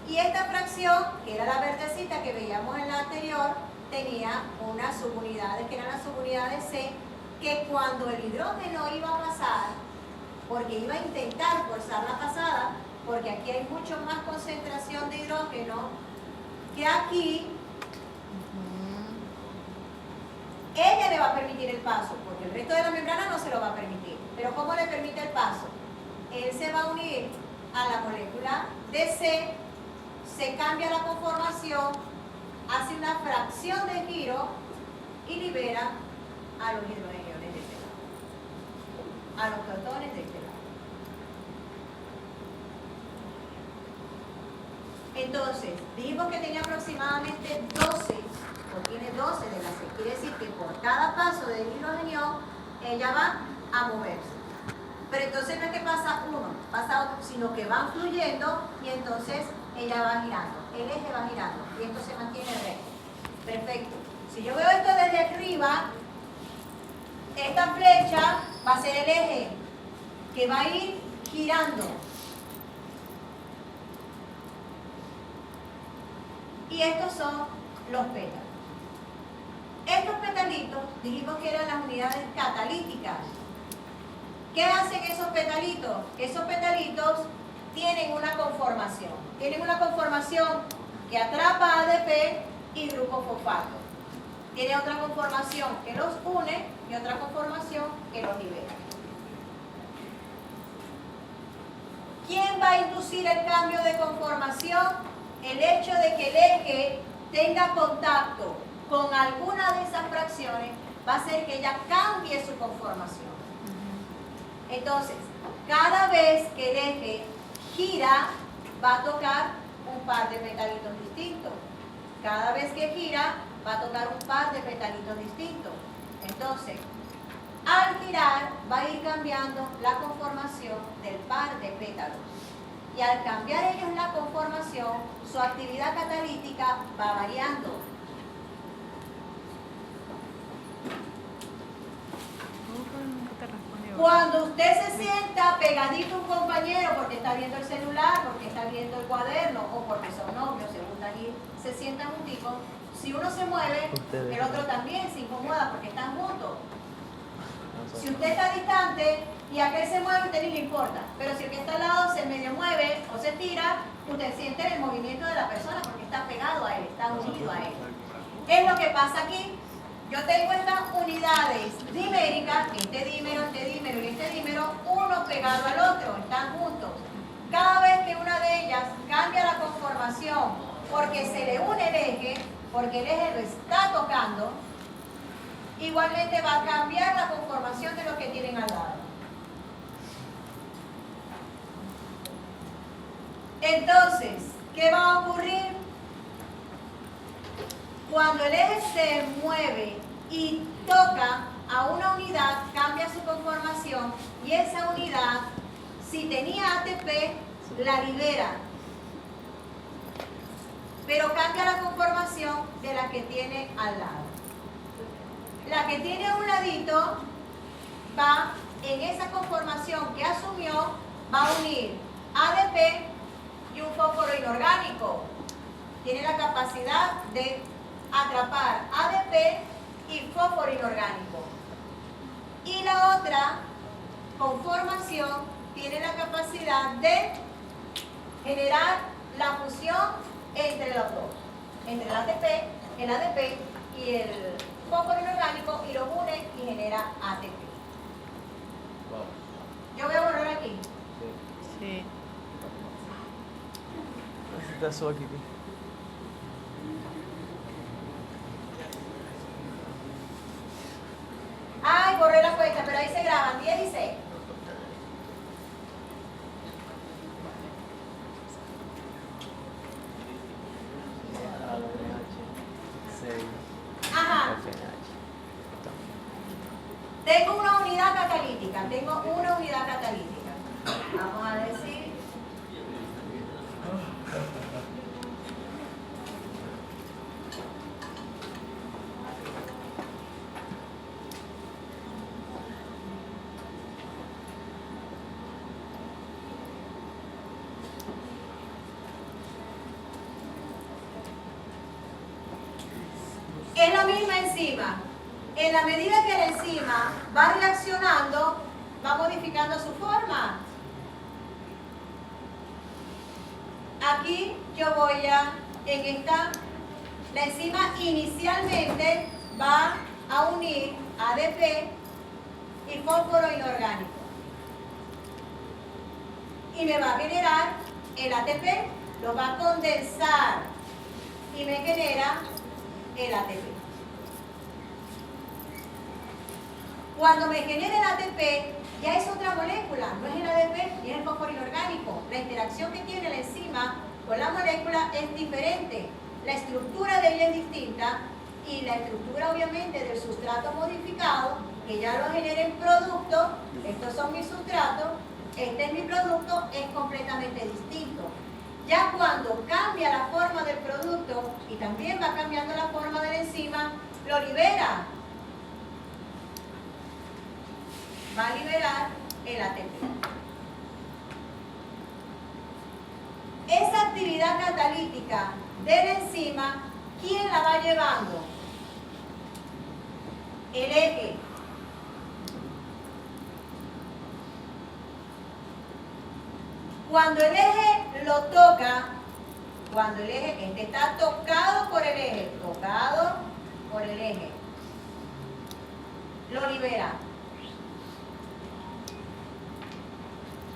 Y esta fracción, que era la verdecita que veíamos en la anterior, tenía unas subunidades, que eran las subunidades C, que cuando el hidrógeno iba a pasar, porque iba a intentar forzar la pasada, porque aquí hay mucho más concentración de hidrógeno que aquí, ella le va a permitir el paso, porque el resto de la membrana no se lo va a permitir. Pero ¿cómo le permite el paso? Él se va a unir a la molécula de C, se cambia la conformación, hace una fracción de giro y libera a los hidrogeniones de este lado, a los protones de este lado. Entonces, dijimos que tenía aproximadamente 12, o tiene 12 de las 6. Quiere decir que por cada paso del hidrogenión, ella va a moverse. Pero entonces no es que pasa uno, pasa otro, sino que van fluyendo y entonces ella va girando. El eje va girando y esto se mantiene recto. Perfecto. Si yo veo esto desde arriba, esta flecha va a ser el eje que va a ir girando. Y estos son los pétalos. Estos petalitos, dijimos que eran las unidades catalíticas. ¿Qué hacen esos petalitos? Esos petalitos tienen una conformación. Tienen una conformación que atrapa ADP y grupo fosfato. Tiene otra conformación que los une y otra conformación que los libera. ¿Quién va a inducir el cambio de conformación? El hecho de que el eje tenga contacto con alguna de esas fracciones va a hacer que ella cambie su conformación. Entonces, cada vez que el eje gira, va a tocar un par de petalitos distintos. Cada vez que gira, va a tocar un par de petalitos distintos. Entonces, al girar, va a ir cambiando la conformación del par de pétalos. Y al cambiar ellos la conformación, su actividad catalítica va variando. Cuando usted se sienta pegadito a un compañero porque está viendo el celular, porque está viendo el cuaderno o porque son novios, se juntan y se sientan juntitos, si uno se mueve, el otro también se incomoda porque están juntos. Si usted está distante y aquel se mueve, a usted ni le importa. Pero si el que está al lado se medio mueve o se tira, usted siente el movimiento de la persona porque está pegado a él, está unido a él. ¿Qué es lo que pasa aquí? yo tengo estas unidades diméricas, este dímero y este dímero, uno pegado al otro, están juntos. Cada vez que una de ellas cambia la conformación porque se le une el eje, porque el eje lo está tocando, igualmente va a cambiar la conformación de lo que tienen al lado. Entonces, ¿qué va a ocurrir? Cuando el eje se mueve y toca a una unidad, cambia su conformación y esa unidad, si tenía ATP, la libera. Pero cambia la conformación de la que tiene al lado. La que tiene a un ladito va en esa conformación que asumió, va a unir ADP y un fósforo inorgánico. Tiene la capacidad de atrapar ADP y fósforo inorgánico. Y la otra conformación tiene la capacidad de generar la fusión entre los dos, entre el ADP y el fósforo inorgánico, y los une y genera ATP. Yo voy a borrar aquí.
Sí.
Necesitas su aquí.
Ay, borré la cuenta, pero ahí se graban 10 y 6. Ajá. Tengo una unidad catalítica. Vamos a decir. Es la misma enzima. En la medida que la enzima va reaccionando, va modificando su forma. Aquí yo voy a, la enzima inicialmente va a unir ADP y fósforo inorgánico. Y me va a generar el ATP, lo va a condensar y me genera el ATP. Cuando me genera el ATP, ya es otra molécula, no es el ADP ni es el fósforo inorgánico. La interacción que tiene la enzima con la molécula es diferente. La estructura de ella es distinta y la estructura obviamente del sustrato modificado, que ya lo genera en producto, estos son mis sustratos, este es mi producto, es completamente distinto. Ya cuando cambia la forma del producto y también va cambiando la forma de la enzima, lo libera. Va a liberar el ATP. Esa actividad catalítica de la enzima, ¿quién la va llevando? El eje. Cuando el eje lo toca, cuando el eje, este está tocado por el eje, lo libera.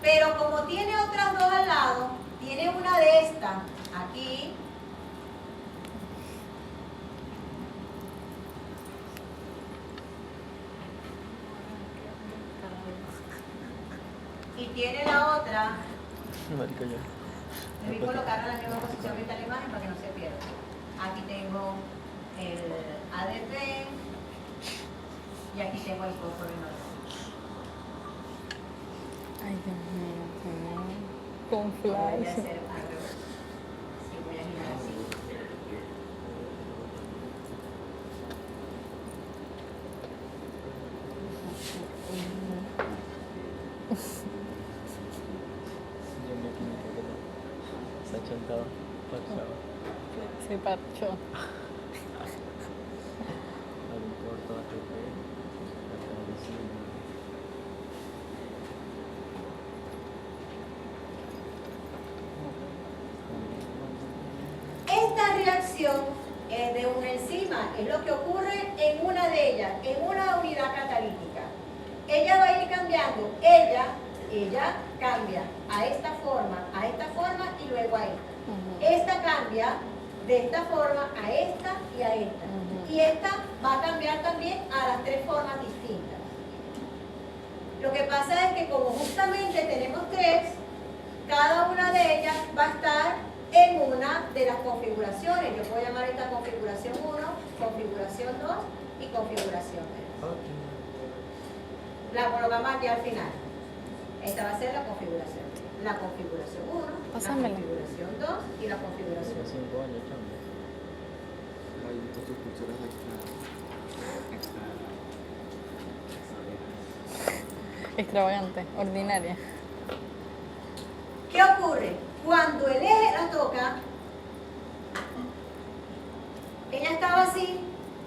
Pero como tiene otras dos al lado, tiene una de estas aquí, y tiene la otra.
Marica, yo.
Debí colocarla en la misma posición que está en la imagen para que no se pierda. Aquí tengo el ADP y aquí tengo el fósforo inorgánico.
Ay, Dios mío. Con
Voy a
flash.
hacer al revés. Sí, voy a girar así.
Yo me química que no. Se ha chantado. Parchado.
Se parchó.
No le importa la gente. La televisión.
Esta reacción es de una enzima, es lo que ocurre en una de ellas, en una unidad catalítica. Ella va a ir cambiando, ella cambia a esta forma y luego a esta. Esta cambia de esta forma a esta y a esta. Y esta va a cambiar también a las tres formas distintas. Lo que pasa es que como justamente tenemos tres, cada una de ellas va a estar en una de las configuraciones. Yo puedo llamar esta configuración 1, configuración 2 y configuración 3. La colocamos aquí al final. Esta va a ser la configuración. La configuración 1,
Pásamela.
la configuración 2 y la configuración
Hace 5 años, chamo.
Hay muchas culturas extra
Extravagante, ordinaria.
¿Qué ocurre? Cuando el eje la toca, ella estaba así,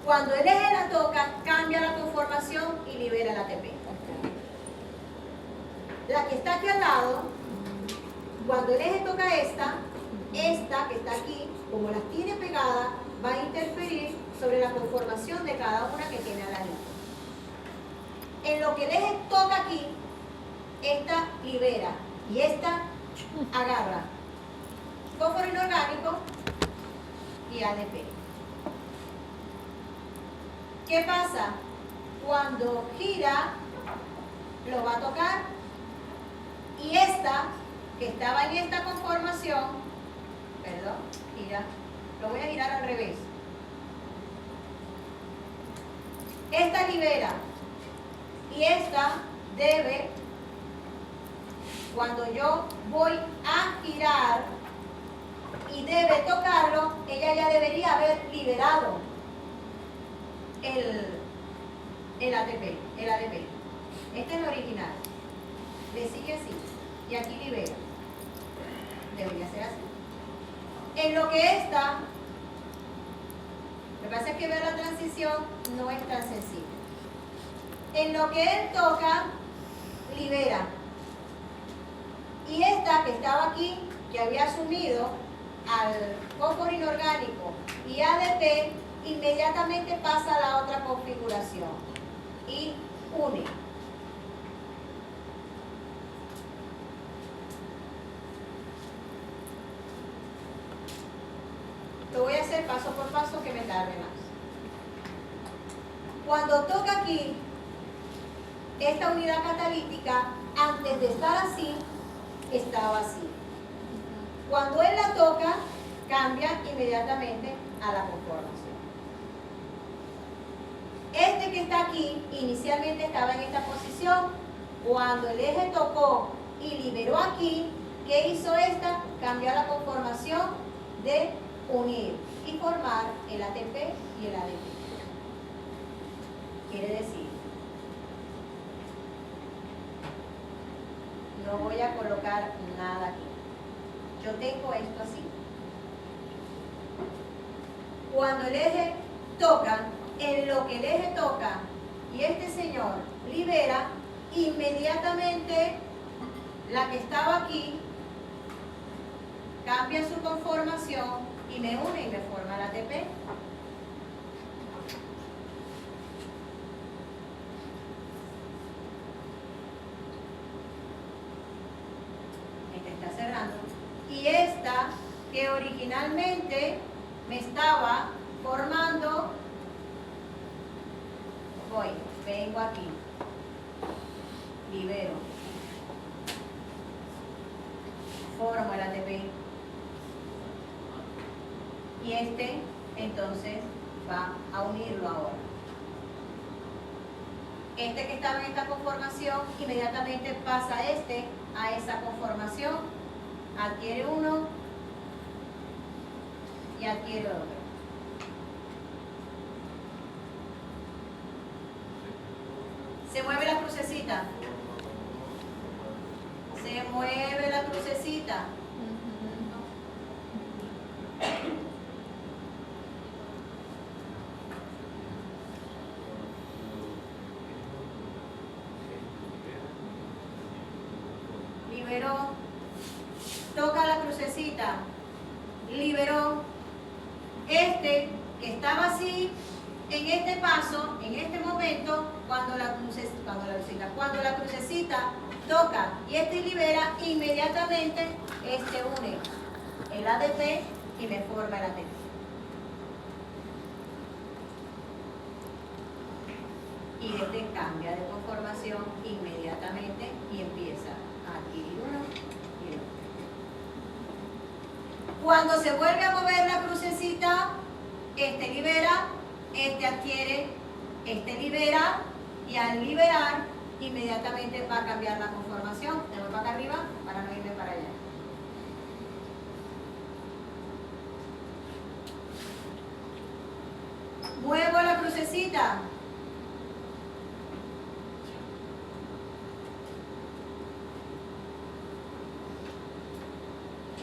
cuando el eje la toca, cambia la conformación y libera el ATP. La que está aquí al lado, cuando el eje toca esta que está aquí, como las tiene pegadas, va a interferir sobre la conformación de cada una que tiene al ladito. En lo que el eje toca aquí, esta libera y esta agarra fósforo inorgánico y ADP. ¿Qué pasa? Cuando gira, lo va a tocar y esta, que estaba en esta conformación, perdón, gira, lo voy a girar al revés. Esta libera y esta debe, cuando yo voy a girar y debe tocarlo, ella ya debería haber liberado el ATP, el ADP. Este es el original. Le sigue así. Y aquí libera. Debería ser así. En lo que esta, lo que pasa es que ver la transición no es tan sencillo. En lo que él toca, libera. Y esta que estaba aquí, que había asumido al fósforo inorgánico y ADP, inmediatamente pasa a la otra configuración y une. Lo voy a hacer paso por paso que me tarde más. Cuando toca aquí, esta unidad catalítica, antes de estar así, estaba así. Cuando él la toca, cambia inmediatamente a la conformación. Este que está aquí, inicialmente estaba en esta posición. Cuando el eje tocó y liberó aquí, ¿qué hizo esta? Cambió la conformación de unir y formar el ATP y el ADP. Quiere decir, no voy a colocar nada aquí. Yo tengo esto así. Cuando el eje toca, en lo que el eje toca y este señor libera, inmediatamente la que estaba aquí cambia su conformación y me une y me forma el ATP. Este está cerrando. Y esta que originalmente me estaba formando, vengo aquí, libero, formo el ATP. Y este, entonces, va a unirlo ahora. Este que estaba en esta conformación, inmediatamente pasa este a esa conformación, adquiere uno y adquiere otro. Se mueve la crucecita. Se mueve la crucecita. Liberó. Toca la crucecita. Liberó. Este que estaba así en este paso, en este momento, cuando la crucecita toca y este libera, inmediatamente este une el ATP y me forma el ATP. Y este cambia de conformación inmediatamente y empieza a adquirir uno y el otro. Cuando se vuelve a mover la crucecita, este libera, este adquiere, este libera, y al liberar inmediatamente va a cambiar la conformación. Me voy para acá arriba para no irme para allá. Muevo la crucecita.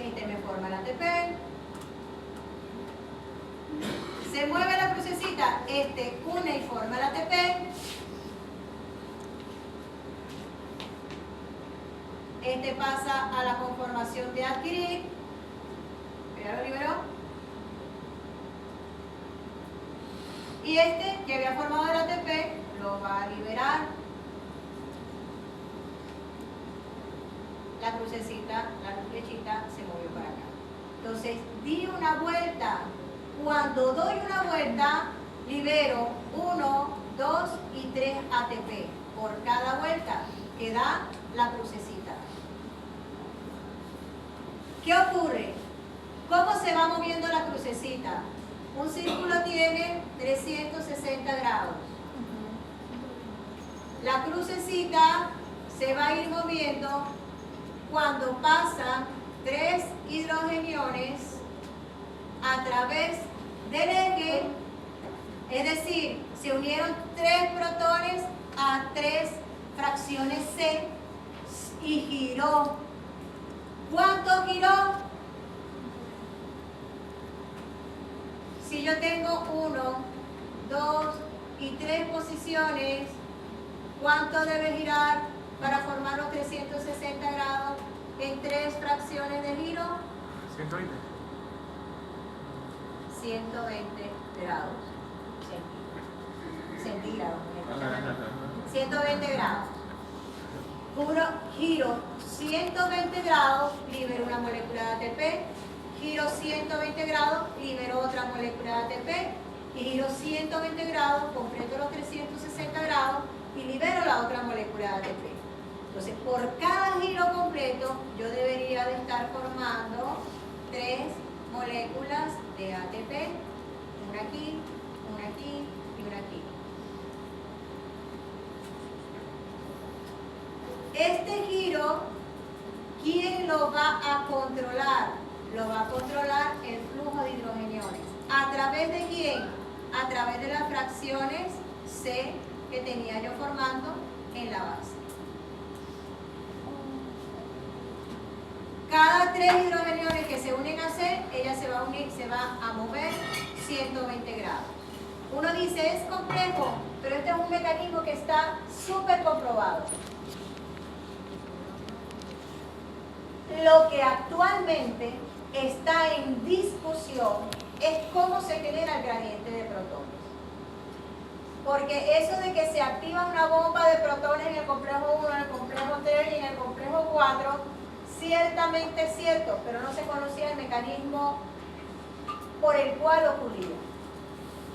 Este me forma el ATP. Se mueve la crucecita, este une y forma el ATP. Este pasa a la conformación de adquirir. ¿Ya lo liberó? Y este que había formado el ATP lo va a liberar. La crucecita, la flechita se movió para acá. Entonces, di una vuelta. Cuando doy una vuelta, libero 1, 2 y 3 ATP por cada vuelta que da la crucecita. ¿Qué ocurre? ¿Cómo se va moviendo la crucecita? Un círculo tiene 360 grados. La crucecita se va a ir moviendo cuando pasan 3 hidrogeniones a través del eje, es decir, se unieron 3 protones a 3 fracciones C y giró. ¿Cuánto giró? Si yo tengo 1, 2 y 3 posiciones, ¿cuánto debe girar para formar los 360 grados en 3 fracciones de giro?
120.
120 grados. Centígrados. 120 grados. Giro 120 grados, libero una molécula de ATP. Giro 120 grados, libero otra molécula de ATP. Y giro 120 grados, completo los 360 grados y libero la otra molécula de ATP. Entonces, por cada giro completo, yo debería de estar formando 3 moléculas de ATP, una aquí y una aquí. Este giro, ¿quién lo va a controlar? Lo va a controlar el flujo de hidrogeniones. ¿A través de quién? A través de las fracciones C que tenía yo formando en la base. Cada 3 hidrogeniones que se unen a C, ella se va a unir, se va a mover 120 grados. Uno dice, es complejo, pero este es un mecanismo que está súper comprobado. Lo que actualmente está en discusión es cómo se genera el gradiente de protones. Porque eso de que se activa una bomba de protones en el complejo 1, en el complejo 3 y en el complejo 4, ciertamente es cierto, pero no se conocía el mecanismo por el cual ocurría.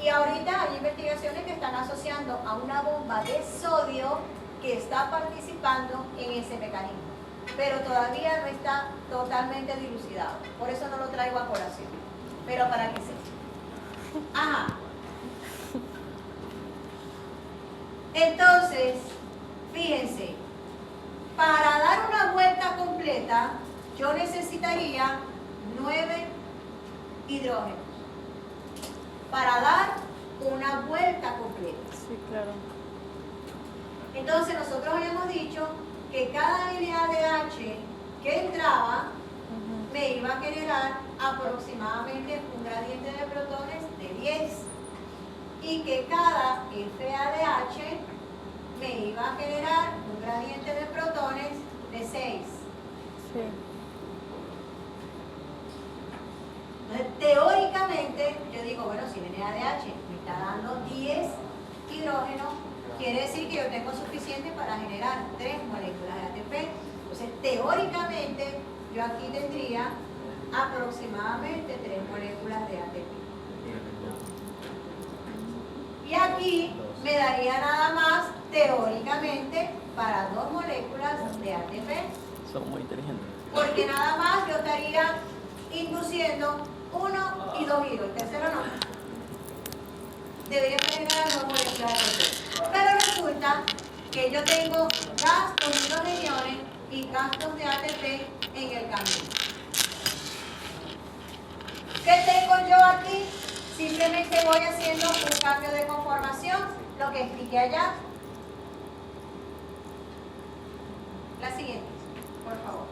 Y ahorita hay investigaciones que están asociando a una bomba de sodio que está participando en ese mecanismo. Pero todavía no está totalmente dilucidado. Por eso no lo traigo a colación. Pero para que sepa. Ajá. Entonces, fíjense, para dar una vuelta completa, yo necesitaría 9 hidrógenos. Para dar una vuelta completa.
Sí, claro.
Entonces, nosotros habíamos dicho que cada NADH que entraba me iba a generar aproximadamente un gradiente de protones de 10 y que cada FADH me iba a generar un gradiente de protones de 6.
Sí.
No Entonces, teóricamente, yo digo, bueno, si el NADH me está dando 10 hidrógenos, quiere decir que yo tengo suficiente para generar 3 moléculas de ATP. Entonces, teóricamente, yo aquí tendría aproximadamente 3 moléculas de ATP. Y aquí me daría nada más, teóricamente, para 2 moléculas de ATP.
Son muy inteligentes.
Porque nada más yo estaría induciendo 1 y 2 hilos. El tercero no. Debería generar 2 moléculas de ATP. Pero resulta que yo tengo gastos hidrogeniones y gastos de ATP en el camino. ¿Qué tengo yo aquí? Simplemente voy haciendo un cambio de conformación, lo que expliqué allá. La siguiente, por favor.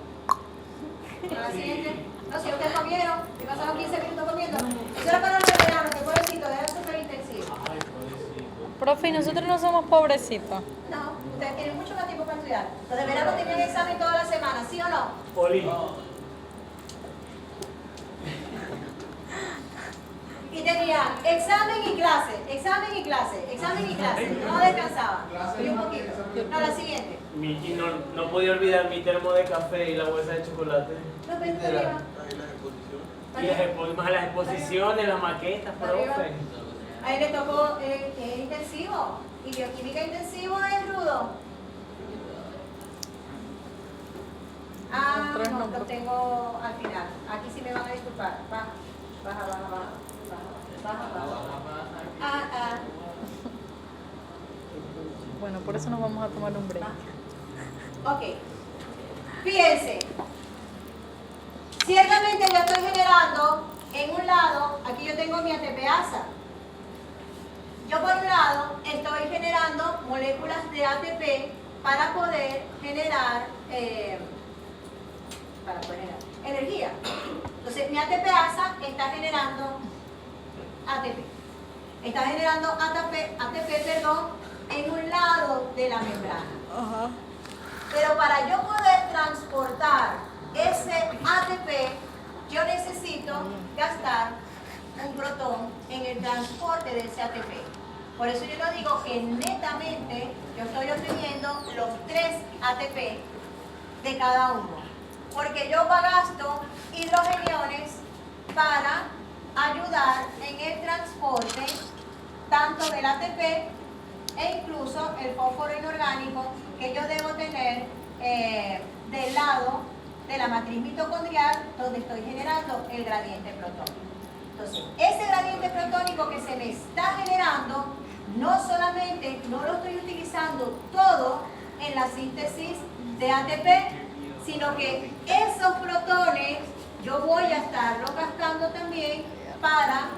La siguiente. No, si ustedes comieron, y pasaron 15 minutos comiendo. Eso era para los veteranos, que pobrecito, era súper intensivo.
Ay, pobrecito.
Profe, ¿y nosotros no somos pobrecitos?
No, ustedes tienen mucho más tiempo para estudiar. Los de verano tienen examen toda la semana, ¿sí o no?
Poli.
Y tenía examen y clase, examen y clase, examen y clase. No descansaba. Y un poquito. No, la siguiente.
Miki, no podía olvidar mi termo de café y la bolsa de chocolate.
Los ven para arriba.
Ahí las exposiciones.
Y más las exposiciones, las maquetas,
Arriba.
profe.
Ahí le tocó intensivo. Y bioquímica intensivo es rudo. Ah,
Otros
no,
no,
lo
profe.
tengo al final. Aquí sí me van a disculpar. Baja, baja, baja, baja. Baja, baja. Ah.
Bueno, por eso nos vamos a tomar un break.
Ok. Fíjense. Ciertamente yo estoy generando en un lado, aquí yo tengo mi ATPasa. Yo por un lado estoy generando moléculas de ATP para poder generar energía. Entonces mi ATPasa está generando ATP. Está generando ATP, en un lado de la membrana. Pero para yo poder transportar ese ATP, yo necesito gastar un protón en el transporte de ese ATP. Por eso yo lo digo que netamente yo estoy obteniendo los 3 ATP de cada uno. Porque yo gasto hidrogeniones para ayudar en el transporte tanto del ATP e incluso el fósforo inorgánico que yo debo tener del lado de la matriz mitocondrial donde estoy generando el gradiente protónico. Entonces, ese gradiente protónico que se me está generando, no solamente no lo estoy utilizando todo en la síntesis de ATP, sino que esos protones yo voy a estarlos gastando también para